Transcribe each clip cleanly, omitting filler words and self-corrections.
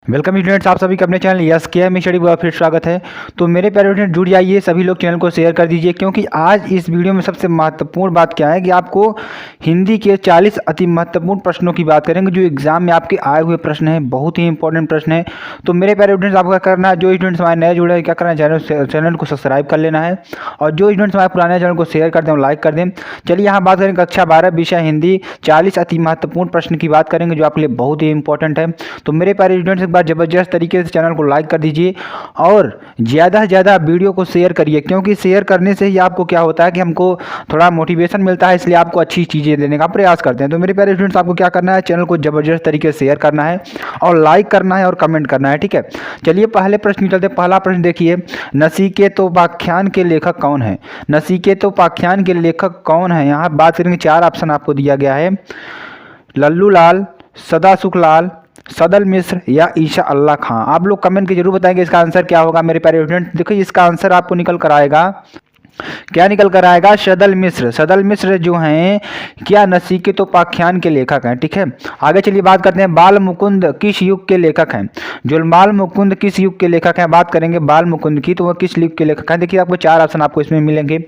Welcome students, आप सभी का अपने चैनल यस के एम स्टडी में फिर स्वागत है। तो मेरे प्यारे स्टूडेंट जुड़ जाइए, सभी लोग चैनल को शेयर कर दीजिए, क्योंकि आज इस वीडियो में सबसे महत्वपूर्ण बात क्या है कि आपको हिंदी के 40 अति महत्वपूर्ण प्रश्नों की बात करेंगे जो एग्जाम में आपके आए हुए प्रश्न हैं, बहुत ही इंपॉर्टेंट प्रश्न है। तो मेरे प्यारे स्टूडेंट्स, आपको क्या करना है, जो स्टूडेंट्स हमारे नए जुड़े हैं क्या करना है, चैनल को सब्सक्राइब कर लेना है, और जो स्टूडेंट्स हमारे पुराने चैनल को शेयर कर दें, लाइक कर दें। चलिए यहाँ बात करेंगे कक्षा 12 विषय हिंदी 40 अति महत्वपूर्ण प्रश्न की बात करेंगे जो आपके लिए बहुत ही इंपॉर्टेंट है। तो मेरे प्यारे स्टूडेंट्स, एक बार जबरदस्त तरीके से चैनल को लाइक कर दीजिए और ज़्यादा से ज़्यादा वीडियो को शेयर करिए, क्योंकि शेयर करने से ही आपको क्या होता है कि हमको थोड़ा मोटिवेशन मिलता है, इसलिए आपको अच्छी चीज़ें देने का प्रयास करते हैं। तो मेरे प्यारे स्टूडेंट्स, आपको क्या करना है, चैनल को ज़बरदस्त तरीके से शेयर करना है और लाइक करना है और कमेंट करना है, ठीक है। चलिए पहले प्रश्न की चलते। पहला प्रश्न देखिए, नचिकेतोपाख्यान के लेखक कौन है? नचिकेतोपाख्यान के लेखक कौन है? यहाँ बात करेंगे, चार ऑप्शन आपको दिया गया है, लल्लू लाल, सदासुख लाल, सदल मिश्र या ईशा अल्लाह खां। आप लोग कमेंट के जरूर बताएंगे इसका आंसर क्या होगा। मेरे प्यारे स्टूडेंट देखिए, इसका आंसर आपको निकल कर आएगा, क्या निकल कर आएगा, सदल मिश्र। सदल मिश्र जो हैं क्या नचिकेतोपाख्यान के लेखक हैं, ठीक है। आगे चलिए बात करते हैं, बाल मुकुंद किस युग के लेखक हैं? जो बाल मुकुंद किस युग के लेखक हैं, बात करेंगे बाल मुकुंद की, तो वह किस युग के लेखक हैं? देखिए आपको चार ऑप्शन आपको इसमें मिलेंगे,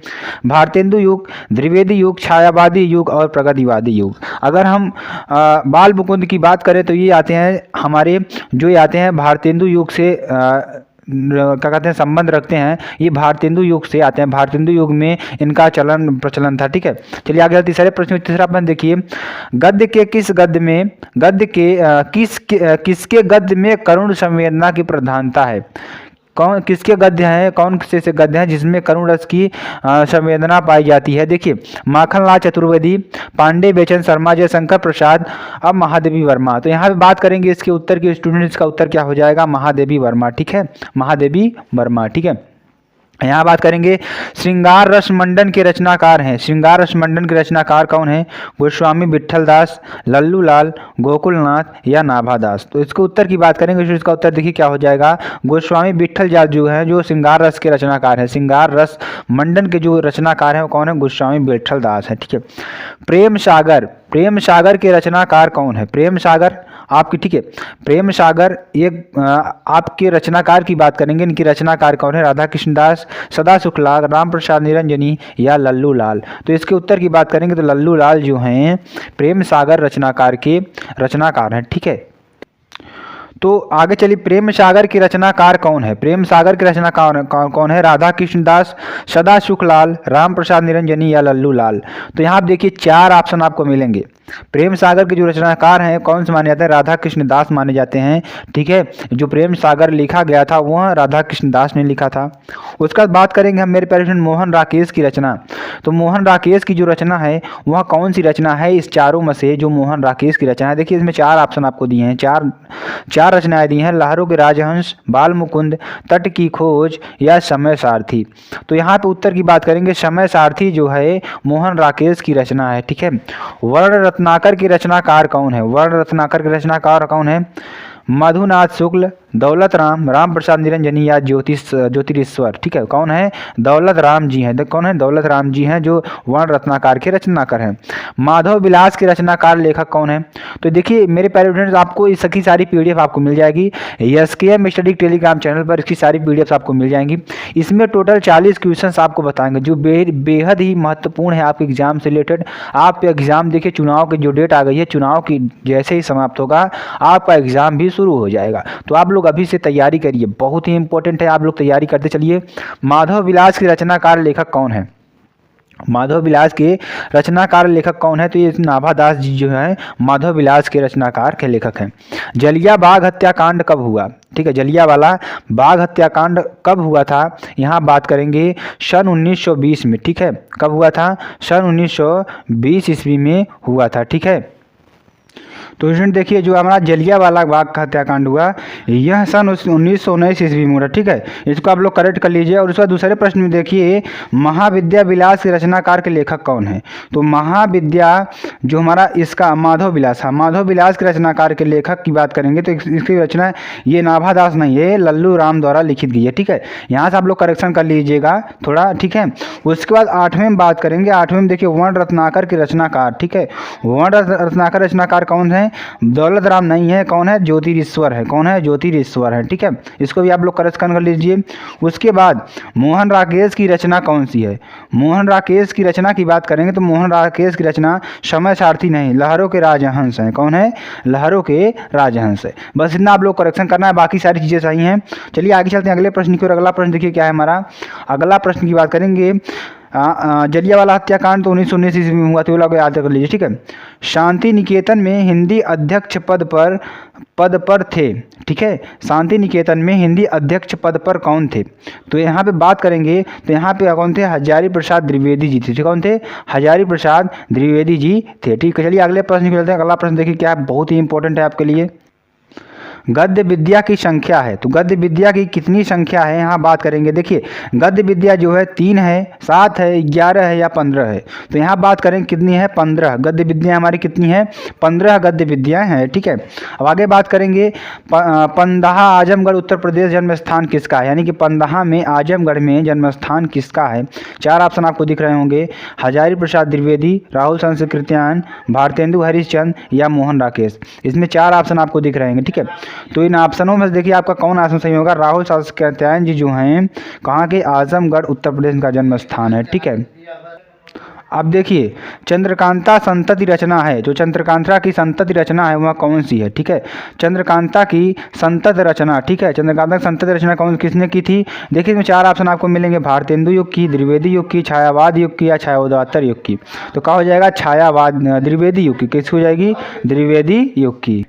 भारतेंदु युग, द्विवेदी युग, छायावादी युग और प्रगतिवादी युग। अगर हम बाल मुकुंद की बात करें तो ये आते हैं हमारे, जो ये आते हैं भारतेंदु युग से क्या कहते हैं, संबंध रखते हैं, ये भारतेंदु युग से आते हैं। भारतेंदु युग में इनका प्रचलन था, ठीक है। चलिए आगे तीसरे प्रश्न में, तीसरा प्रश्न देखिए, गद्य के किस गद्य में, गद्य के किसके गद्य में करुण संवेदना की प्रधानता है? कौन किसके गद्य हैं, कौन से गद्य हैं जिसमें करुण रस की संवेदना पाई जाती है? देखिए, माखनलाल चतुर्वेदी, पांडे बेचन शर्मा, जयशंकर प्रसाद, अब महादेवी वर्मा। तो यहाँ पे बात करेंगे इसके उत्तर की, स्टूडेंट्स का उत्तर क्या हो जाएगा, महादेवी वर्मा, ठीक है, महादेवी वर्मा, ठीक है। यहाँ बात करेंगे, श्रृंगार रस मंडन के रचनाकार हैं। श्रृंगार रस मंडन के रचनाकार कौन है? गोस्वामी विट्ठल दास, लल्लू लाल, गोकुलनाथ या नाभादास। तो इसके उत्तर की बात करेंगे, इसका उत्तर देखिए क्या हो जाएगा, गोस्वामी विट्ठल दास जो है, जो श्रृंगार रस के रचनाकार हैं। श्रृंगार रस मंडन के जो रचनाकार हैं वो कौन है? गोस्वामी विट्ठल दास है, ठीक है। प्रेम सागर, प्रेम सागर के रचनाकार कौन है? प्रेम सागर आपकी, ठीक है, प्रेम सागर एक आपके रचनाकार की बात करेंगे, इनकी रचनाकार कौन है? राधा कृष्ण दास, सदासुख लाल, राम प्रसाद निरंजनी या लल्लू लाल। तो इसके उत्तर की बात करेंगे तो लल्लू लाल जो हैं प्रेम सागर रचनाकार के रचनाकार हैं, ठीक है। तो आगे चलिए, प्रेम सागर के रचनाकार कौन है? प्रेम सागर के रचनाकार कौन है? राधा कृष्ण दास, सदासुख लाल, राम प्रसाद निरंजनी या लल्लू लाल। तो यहाँ आप देखिए चार ऑप्शन आपको मिलेंगे। प्रेम सागर के जो रचनाकार हैं कौन से माने जाते हैं? राधा कृष्ण दास माने जाते हैं, ठीक है। जो प्रेम सागर लिखा गया था वह राधा कृष्ण दास ने लिखा था। उसके बाद बात करेंगे हम मेरे प्यारे मोहन राकेश की रचना। तो मोहन राकेश की जो रचना है वह कौन सी रचना है इस चारों में से? जो मोहन राकेश की रचना है, देखिए इसमें चार ऑप्शन आपको दिए हैं, चार रचनाएं दी हैं, लहरों के राजहंस, बाल मुकुंद, तट की खोज या समय सारथी। तो यहाँ पे उत्तर की बात करेंगे, समय सारथी जो है मोहन राकेश की रचना है, ठीक है। वर्ण रत्नाकर की रचनाकार कौन है? वर्ण रत्नाकर के रचनाकार कौन है? मधुनाथ शुक्ल, दौलत राम, राम प्रसाद निरंजनी या ज्योतिरीश्वर, ठीक है। कौन है? दौलत राम जी हैं। कौन है? दौलत राम जी हैं जो वर्ण रत्नाकार के रचनाकार हैं। माधव विलास के रचनाकार लेखक कौन है? तो देखिए मेरे प्यारे स्टूडेंट्स, आपको इसकी सारी पीडीएफ आपको मिल जाएगी एसकेएम स्टडी टेलीग्राम चैनल पर, इसकी सारी पीडीएफ आपको मिल जाएंगी। इसमें टोटल 40 क्वेश्चन आपको बताएंगे जो बेहद ही महत्वपूर्ण है आपके एग्जाम से रिलेटेड। आप एग्जाम देखिए, चुनाव की जो डेट आ गई है, चुनाव की जैसे ही समाप्त होगा आपका एग्जाम भी शुरू हो जाएगा। तो आप लोग अभी से तैयारी करिए, बहुत ही इंपॉर्टेंट है, आप लोग तैयारी करते चलिए। माधव विलास के रचनाकार लेखक कौन है? माधव विलास के रचनाकार लेखक कौन है? तो ये नाभादास जी जो है माधव विलास के रचनाकार के लेखक हैं। जलिया बाग हत्याकांड कब हुआ? ठीक है, जलियांवाला बाग हत्याकांड कब हुआ था? यहाँ बात करेंगे सन 1920 में, ठीक है। कब हुआ था? सन 1920 ईस्वी में हुआ था, ठीक है। तो स्टूडेंट देखिए, जो हमारा जलियांवाला बाग का हत्याकांड हुआ यह सन 1919 ईस्वी में हुआ, ठीक है। इसको आप लोग करेक्ट कर लीजिए। और उसका दूसरे प्रश्न में देखिए, महाविद्या विलास के रचनाकार के लेखक कौन है? तो महाविद्या जो हमारा इसका माधव विलास है, माधव विलास के रचनाकार के लेखक की बात करेंगे तो इसकी रचना ये नाभादास नहीं है, लल्लू राम द्वारा लिखित गई है, ठीक है। यहाँ से आप लोग करेक्शन कर लीजिएगा थोड़ा, ठीक है। उसके बाद 8वें में बात करेंगे, 8वें में देखिए वर्ण रत्नाकर के रचनाकार, ठीक है। वर्ण रत्नाकर रचनाकार कौन है? है? दौलत राम नहीं है, कौन है? ज्योतिरीश्वर है। कौन है? ज्योतिरीश्वर है। ठीक है, इसको भी आप लोग करेक्शन कर लीजिए। उसके बाद मोहन राकेश की रचना कौन सी है? मोहन राकेश की रचना की बात करेंगे तो मोहन राकेश की रचना समय सारथी नहीं, लहरों के राजहंस हैं। कौन है? लहरों के राजहंस है। बस इतना आप लोग करेक्शन करना है, बाकी सारी चीज़ें सही हैं। चलिए आगे चलते हैं अगले प्रश्न की ओर। अगला प्रश्न देखिए क्या है हमारा। अगला प्रश्न की बात करेंगे, जलियांवाला हत्याकांड तो 1919 ईस्वी में हुआ, तो लोग याद कर लीजिए। ठीक है, शांति निकेतन में हिंदी अध्यक्ष पद पर थे। ठीक है, शांति निकेतन में हिंदी अध्यक्ष पद पर कौन थे? तो यहाँ पे बात करेंगे तो यहाँ पे कौन थे? हजारी प्रसाद द्विवेदी जी थे। कौन थे? हजारी प्रसाद द्विवेदी जी थे। ठीक है, चलिए अगले प्रश्न की चलते हैं। अगला प्रश्न देखिए क्या है, बहुत ही इंपॉर्टेंट है आपके लिए। गद्य विद्या की संख्या है, तो गद्य विद्या की कितनी संख्या है यहाँ बात करेंगे। देखिए गद्य विद्या जो है 3 है, 7 है, 11 है या 15 है। तो यहाँ बात करें कितनी है? 15 गद्य विद्या हमारी कितनी है? 15 गद्य विद्या है। ठीक है, अब आगे बात करेंगे पंदहा आजमगढ़ उत्तर प्रदेश जन्म स्थान किसका है? यानी कि पंदहा में आजमगढ़ में जन्म स्थान किसका है? 4 ऑप्शन आपको दिख रहे होंगे, हजारी प्रसाद द्विवेदी, राहुल संस्कृत्यायन, भारतेंदु हरिश्चंद्र या मोहन राकेश। इसमें 4 ऑप्शन आपको दिख रहे हैं। ठीक है, तो इन ऑप्शनों में देखिए आपका कौन ऑप्शन सही होगा? राहुल संस्कृत्यायन जी जो हैं कहाँ के? आजमगढ़ उत्तर प्रदेश का जन्म स्थान है। ठीक है, अब देखिए चंद्रकांता संतति रचना है, जो चंद्रकांता की संतति रचना है वह कौन सी है? ठीक है, चंद्रकांता की संतति रचना। ठीक है, चंद्रकांता की संतति रचना कौन किसने की थी? देखिए इसमें 4 ऑप्शन आपको मिलेंगे, भारतेंदु युग की, द्विवेदी युग की, छायावाद युग की या छायोदात्तर युग की। तो क्या हो जाएगा? छायावाद द्विवेदी युग की। किसकी हो जाएगी? द्विवेदी युग की।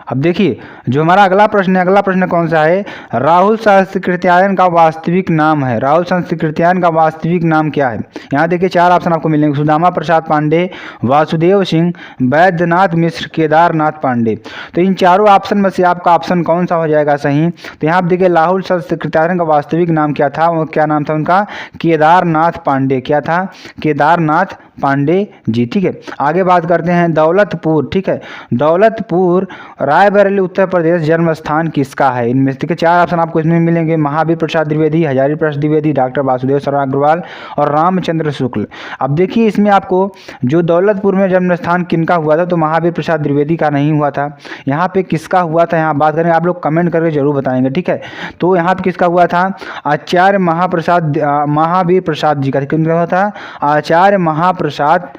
अब देखिए जो हमारा अगला प्रश्न है, अगला प्रश्न कौन सा है? राहुल संस्कृत्यायन का वास्तविक नाम है। राहुल संस्कृत्यायन का वास्तविक नाम क्या है? यहाँ देखिए 4 ऑप्शन आपको मिलेंगे, सुदामा प्रसाद पांडे, वासुदेव सिंह, वैद्यनाथ मिश्र, केदारनाथ पांडे। तो इन चारों ऑप्शन में से आपका ऑप्शन कौन सा हो जाएगा सही? तो यहाँ आप देखिए राहुल संस्कृत्यायन का वास्तविक नाम क्या था? वो क्या नाम था उनका? केदारनाथ पांडे। क्या था? केदारनाथ पांडे जी। ठीक है, आगे बात करते हैं दौलतपुर। ठीक है, दौलतपुर रायबरेली उत्तर प्रदेश जन्म स्थान किसका है? इनमें से 4 ऑप्शन आपको इसमें मिलेंगे, महावीर प्रसाद द्विवेदी, हजारी प्रसाद द्विवेदी, डॉक्टर वासुदेव शर्मा अग्रवाल और रामचंद्र शुक्ल। अब देखिए इसमें आपको जो दौलतपुर में जन्म स्थान किनका हुआ था, तो महावीर प्रसाद द्विवेदी का नहीं हुआ था। यहाँ पे किसका हुआ था यहाँ बात करें, आप लोग कमेंट करके जरूर बताएंगे। ठीक है, तो यहाँ पे किसका हुआ था? आचार्य महावीर प्रसाद जी का। किनका हुआ था? आचार्य महाप्रसाद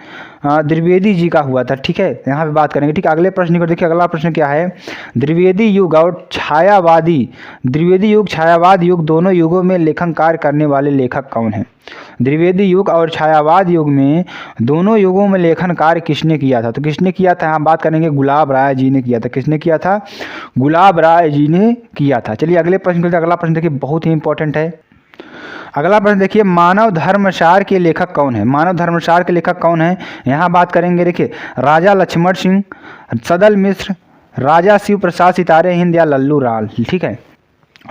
द्विवेदी जी का हुआ था। ठीक है, यहाँ पे बात करेंगे। ठीक है, अगले प्रश्न को देखिए। अगला प्रश्न क्या है? द्विवेदी युग और छायावादी, द्विवेदी युग छायावाद युग दोनों युगों में लेखन कार्य करने वाले लेखक कौन है? द्विवेदी युग और छायावाद युग में दोनों युगों में लेखन कार्य किसने किया था? तो किसने किया था यहाँ बात करेंगे, गुलाब राय जी ने किया था। किसने किया था? गुलाब राय जी ने किया था। चलिए अगले प्रश्न को। अगला प्रश्न देखिए बहुत ही इंपॉर्टेंट है। अगला प्रश्न देखिए, मानव धर्मसार के लेखक कौन है? मानव धर्मसार के लेखक कौन है? यहाँ बात करेंगे देखिए, राजा लक्ष्मण सिंह, सदल मिश्र, राजा शिव प्रसाद सितारे हिंद या लल्लू राल। ठीक है,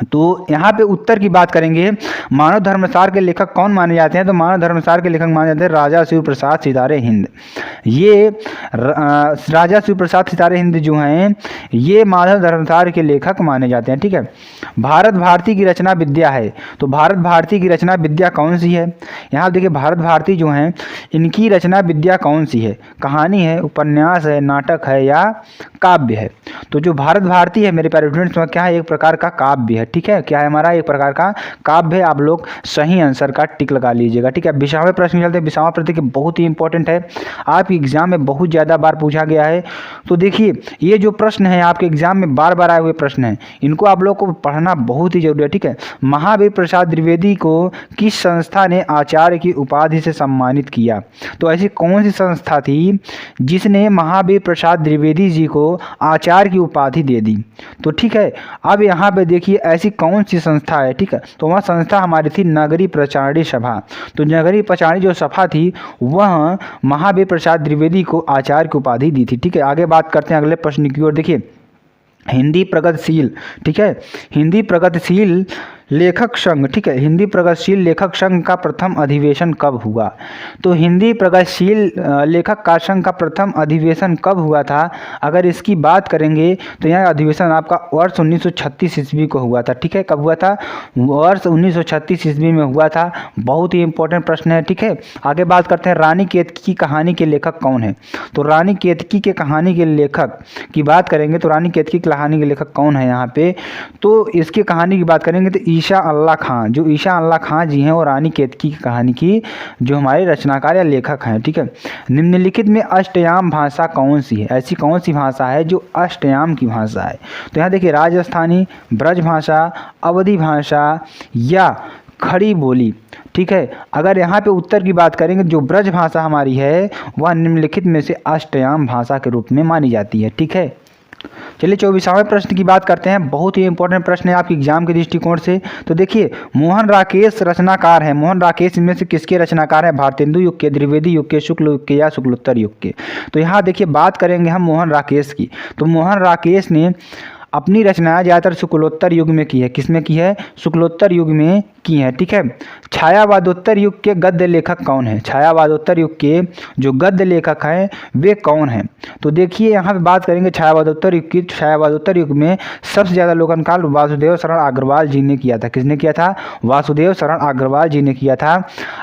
तो यहाँ पे उत्तर की बात करेंगे, मानव धर्मसार के लेखक कौन माने जाते हैं? तो मानव धर्मसार के लेखक माने जाते हैं राजा शिव प्रसाद सितारे हिंद। ये राजा शिव प्रसाद सितारे हिंद जो हैं ये मानव धर्मसार के लेखक माने जाते हैं। ठीक है, भारत भारती की रचना विद्या है, तो भारत भारती की रचना विद्या कौन सी है? यहाँ देखिए भारत भारती जो हैं इनकी रचना विद्या कौन सी है? कहानी है, उपन्यास है, नाटक है या काव्य है? तो जो भारत भारती है मेरे प्यारे स्टूडेंट्स क्या है? एक प्रकार का काव्य है। ठीक है, क्या है हमारा? एक प्रकार का काव्य है। आप लोग सही आंसर का टिक लगा लीजिएगा। ठीक है, 20वां प्रश्न चलते हैं। 20वां प्रश्न बहुत ही इंपॉर्टेंट है, आपके एग्जाम में बहुत ज़्यादा बार पूछा गया है। तो देखिए ये जो प्रश्न है आपके एग्जाम में बार बार आए हुए प्रश्न हैं, इनको आप लोग को पढ़ना बहुत ही जरूरी है। ठीक है, महावीर प्रसाद द्विवेदी को किस संस्था ने आचार्य की उपाधि से सम्मानित किया? तो ऐसी कौन सी संस्था थी जिसने महावीर प्रसाद द्विवेदी जी को आचार्य की उपाधि दे दी? तो ठीक है, अब यहाँ पे देखिए ऐसी कौन सी संस्था है? ठीक है, तो वह संस्था हमारी थी नगरी प्रचारणी सभा। तो नगरी प्रचारणी जो सभा थी वह महावीर प्रसाद द्विवेदी को आचार्य की उपाधि दी थी। ठीक है, आगे बात करते हैं अगले प्रश्न की ओर। देखिए हिंदी प्रगतिशील, ठीक है, हिंदी प्रगतिशील लेखक संघ, ठीक है, हिंदी प्रगतिशील लेखक संघ का प्रथम अधिवेशन कब हुआ? तो हिंदी प्रगतिशील लेखक का संघ का प्रथम अधिवेशन कब हुआ था? अगर इसकी बात करेंगे तो यह अधिवेशन आपका वर्ष 1936 ईस्वी को हुआ था। ठीक है, कब हुआ था? वर्ष 1936 ईस्वी में हुआ था। बहुत ही इंपॉर्टेंट प्रश्न है। ठीक है, आगे बात करते हैं, रानी केतकी की कहानी के लेखक कौन है? तो रानी केतकी के कहानी के लेखक की बात करेंगे तो रानी केतकी की कहानी के लेखक कौन है यहाँ पे? तो इसकी कहानी की बात करेंगे तो ईशा अल्लाह खां, जो ईशा अल्लाह खां जी हैं वो रानी केतकी की कहानी की जो हमारे रचनाकार या लेखक हैं। ठीक है, निम्नलिखित में अष्टयाम भाषा कौन सी है? ऐसी कौन सी भाषा है जो अष्टयाम की भाषा है? तो यहाँ देखिए, राजस्थानी, ब्रज भाषा, अवधी भाषा या खड़ी बोली। ठीक है, अगर यहाँ पे उत्तर की बात करेंगे, जो ब्रज भाषा हमारी है वह निम्नलिखित में से अष्टयाम भाषा के रूप में मानी जाती है। ठीक है, चलिए 24वें प्रश्न की बात करते हैं। बहुत ही इंपॉर्टेंट प्रश्न है आपके एग्जाम के दृष्टिकोण से। तो देखिए, मोहन राकेश रचनाकार है। मोहन राकेश इनमें से किसके रचनाकार हैं? भारतेंदु युग के, द्विवेदी युग के, शुक्ल युग के या शुक्लोत्तर युग के? तो यहाँ देखिए, बात करेंगे हम मोहन राकेश की। तो मोहन राकेश ने अपनी रचनाएं ज़्यादातर शुक्लोत्तर युग में की है। किसमें की है? शुक्लोत्तर युग में की है। ठीक है, छायावादोत्तर युग के गद्य लेखक कौन है? छायावादोत्तर युग के जो गद्य लेखक हैं वे कौन हैं? तो देखिए, यहाँ पे बात करेंगे छायावादोत्तर युग की। छायावादोत्तर युग में सबसे ज़्यादा लेखन काल वासुदेव शरण अग्रवाल जी ने किया था। किसने किया था? वासुदेव शरण अग्रवाल जी ने किया था।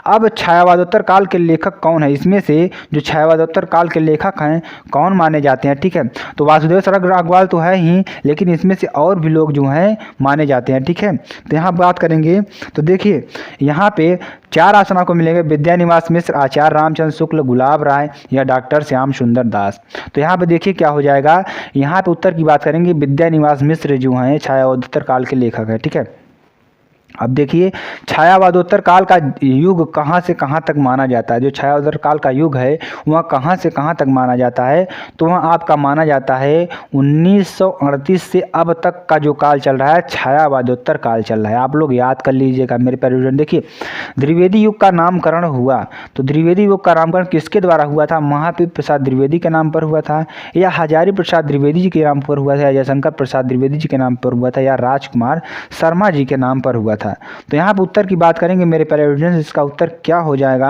अब छायावादोत्तर काल के लेखक कौन है? इसमें से जो छायावादोत्तर काल के लेखक हैं कौन माने जाते हैं? ठीक है, तो वासुदेव शरण अग्रवाल तो है ही, लेकिन इसमें से और भी लोग जो हैं माने जाते हैं। ठीक है, तो यहाँ बात करेंगे तो देखिए, यहाँ पे 4 ऑप्शन आपको मिलेंगे, विद्यानिवास मिश्र, आचार्य रामचंद्र शुक्ल, गुलाब राय या डॉक्टर श्याम सुंदर दास। तो यहाँ पे देखिए क्या हो जाएगा, यहाँ पे उत्तर की बात करेंगे, विद्यानिवास मिश्र जो हैं छायावादोत्तर काल के लेखक हैं। ठीक है, अब देखिए, छायावादोत्तर काल का युग कहाँ से कहाँ तक माना जाता है? जो छायावादोत्तर काल का युग है वह कहाँ से कहाँ तक माना जाता है? तो वह आपका माना जाता है 1938 से अब तक का जो काल चल रहा है छायावादोत्तर काल चल रहा है। आप लोग याद कर लीजिएगा मेरे प्यारे। देखिए, द्विवेदी युग का नामकरण हुआ, तो द्विवेदी युग का नामकरण किसके द्वारा हुआ था? महादेव प्रसाद द्विवेदी के नाम पर हुआ था, या हजारी प्रसाद द्विवेदी जी के नाम पर हुआ था, या शंकर प्रसाद द्विवेदी जी के नाम पर हुआ था, या राजकुमार शर्मा जी के नाम पर हुआ था? तो यहाँ पर उत्तर की बात करेंगे मेरे प्यारे ऑडियंस, इसका उत्तर क्या हो जाएगा?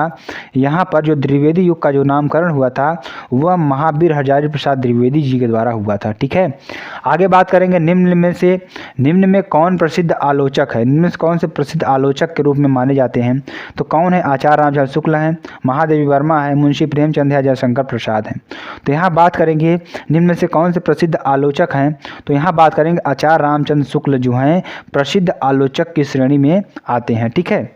यहाँ पर जो द्विवेदी युग का जो नामकरण हुआ था वह महावीर हजारी प्रसाद द्विवेदी जी के द्वारा हुआ था। ठीक है, आगे बात करेंगे, निम्न में कौन प्रसिद्ध आलोचक है? निम्न में कौन से प्रसिद्ध आलोचक के रूप में माने जाते हैं? तो कौन है? आचार्य रामचंद्र शुक्ल हैं, महादेवी वर्मा है, मुंशी प्रेमचंद है, जयशंकर प्रसाद हैं। तो यहाँ बात करेंगे निम्न में से कौन से प्रसिद्ध आलोचक हैं? तो यहाँ बात करेंगे आचार्य रामचंद्र शुक्ल जो हैं प्रसिद्ध आलोचक की श्रेणी में आते हैं। ठीक है,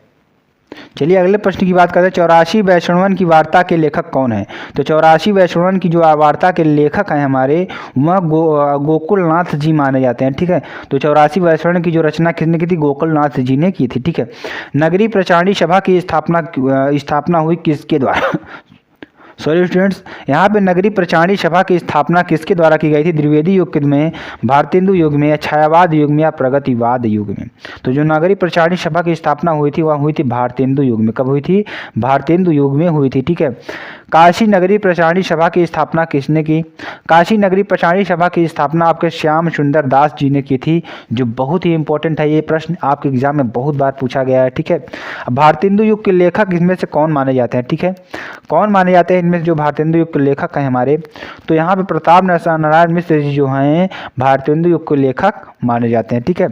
चलिए अगले प्रश्न की बात करते हैं, 84 वैष्णवन की वार्ता के लेखक कौन है? तो 84 वैष्णवन की जो वार्ता के लेखक हैं हमारे वह गोकुलनाथ जी माने जाते हैं। ठीक है, तो 84 वैष्णवन की जो रचना किसने की थी? गोकुलनाथ जी ने की थी। ठीक है, नगरी प्रचारणी सभा की स्थापना हुई किसके द्वारा? सॉरी स्टूडेंट्स, यहाँ पे नगरी प्रचारणी सभा की स्थापना किसके द्वारा की गई थी? द्विवेदी युग में, भारतेंदु युग में, या छायावाद युग में, या प्रगतिवाद युग में? तो जो नगरी प्रचारणी सभा की स्थापना हुई थी वह हुई थी भारतेंदु युग में। कब हुई थी? भारतेंदु युग में हुई थी। ठीक है, काशी नगरी प्रचारणी सभा की स्थापना किसने की? काशी नगरी प्रचारणी सभा की स्थापना आपके श्याम सुंदर दास जी ने की थी, जो बहुत ही इंपॉर्टेंट है। ये प्रश्न आपके एग्जाम में बहुत बार पूछा गया है। ठीक है, भारतेंदु युग के लेखक इसमें से कौन माने जाते हैं? ठीक है, कौन माने जाते हैं इनमें जो भारतेंदु युग के लेखक हैं हमारे? तो यहाँ पे प्रताप नारायण मिश्र जी जो हैं भारतेंदु युग के लेखक माने जाते हैं। ठीक है,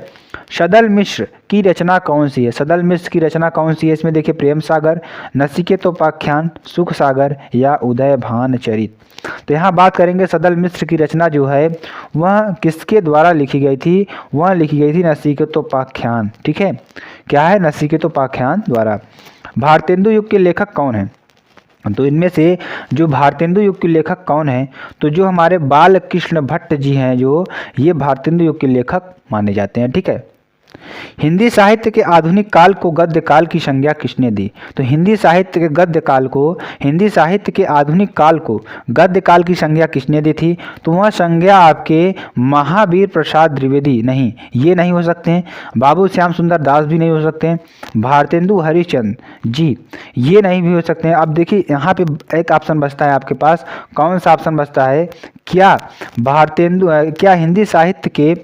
सदल मिश्र की रचना कौन सी है? सदल मिश्र की रचना कौन सी है? इसमें देखिए, प्रेम सागर, नचिकेतोपाख्यान, सुख सागर या उदय भान चरित। तो यहाँ बात करेंगे सदल मिश्र की रचना जो है वह किसके द्वारा लिखी गई थी? वह लिखी गई थी नचिकेतोपाख्यान। ठीक है, क्या है? नचिकेतोपाख्यान द्वारा। भारतेंदु युग के लेखक कौन है? तो इनमें से जो भारतेंदु युग के लेखक कौन है? तो जो हमारे बाल कृष्ण भट्ट जी हैं जो ये भारतेंदु युग के लेखक माने जाते हैं। ठीक है, हिंदी साहित्य के आधुनिक काल को गद्य काल की संज्ञा किसने दी? तो हिंदी साहित्य के गद्य काल को, हिंदी साहित्य के आधुनिक काल को गद्य काल की संज्ञा किसने दी थी? तो वह संज्ञा आपके महावीर प्रसाद द्विवेदी, नहीं ये नहीं हो सकते हैं, बाबू श्याम सुंदर दास भी नहीं हो सकते हैं, भारतेंदु हरिश्चंद्र जी ये नहीं भी हो सकते हैं। अब देखिए यहाँ पे एक ऑप्शन बचता है आपके पास, कौन सा ऑप्शन बचता है? क्या हिंदी साहित्य के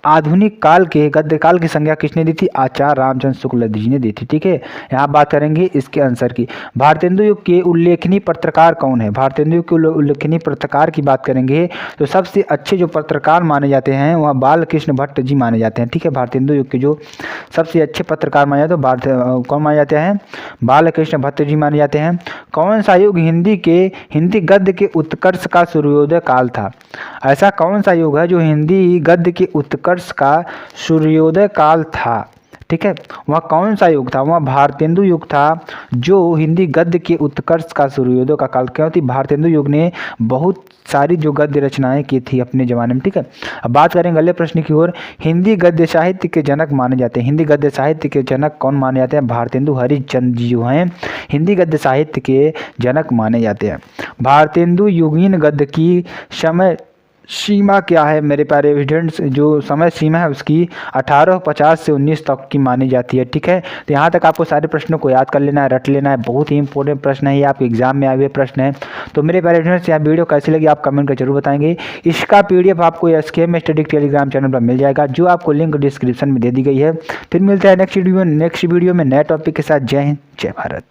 आधुनिक काल के गद्य काल की संज्ञा किसने दी थी? आचार्य रामचंद्र शुक्ल जी ने दी थी। ठीक है, यहाँ बात करेंगे इसके आंसर की। भारतेंदु युग के उल्लेखनीय पत्रकार कौन है? भारतेंदु युग के उल्लेखनीय पत्रकार की बात करेंगे तो सबसे अच्छे जो पत्रकार माने जाते हैं वह बालकृष्ण भट्ट जी माने जाते हैं। ठीक है, भारतेंदु युग के जो सबसे अच्छे पत्रकार माने जाते हैं कौन माने जाते हैं? बालकृष्ण भट्ट जी माने जाते हैं। कौन सा युग हिंदी गद्य के उत्कर्ष का सूर्योदय काल था? ऐसा कौन सा युग है जो हिंदी गद्य के उत्कर्ष का सूर्योदय काल था? ठीक है, वह कौन सा युग था? वह भारतेंदु युग था जो हिंदी गद्य के उत्कर्ष का सूर्योदय का काल। क्यों थी? भारतेंदु युग ने बहुत सारी जो गद्य रचनाएं की थी अपने ज़माने में। ठीक है, अब बात करेंगे अगले प्रश्न की ओर। हिंदी गद्य साहित्य के जनक माने जाते हैं। हिंदी गद्य साहित्य के जनक कौन माने जाते हैं? भारतेंदु हरिश्चंद्र जी जो हैं हिंदी गद्य साहित्य के जनक माने जाते हैं। भारतेंदु युगीन गद्य की समय सीमा क्या है मेरे प्यारे स्टूडेंट्स? जो समय सीमा है उसकी 1850 से 19 तक की मानी जाती है। ठीक है, तो यहाँ तक आपको सारे प्रश्नों को याद कर लेना है, रट लेना है। बहुत ही इंपॉर्टेंट प्रश्न है ये, आपके एग्जाम में आए हुए प्रश्न है। तो मेरे प्यारे स्टूडेंट्स, यहाँ वीडियो कैसी लगी आप कमेंट कर जरूर बताएंगे। इसका PDF आपको SKM स्टडी टेलीग्राम चैनल पर मिल जाएगा, जो आपको लिंक डिस्क्रिप्शन में दे दी गई है। फिर मिलते हैं नेक्स्ट वीडियो में नए टॉपिक के साथ। जय हिंद, जय भारत।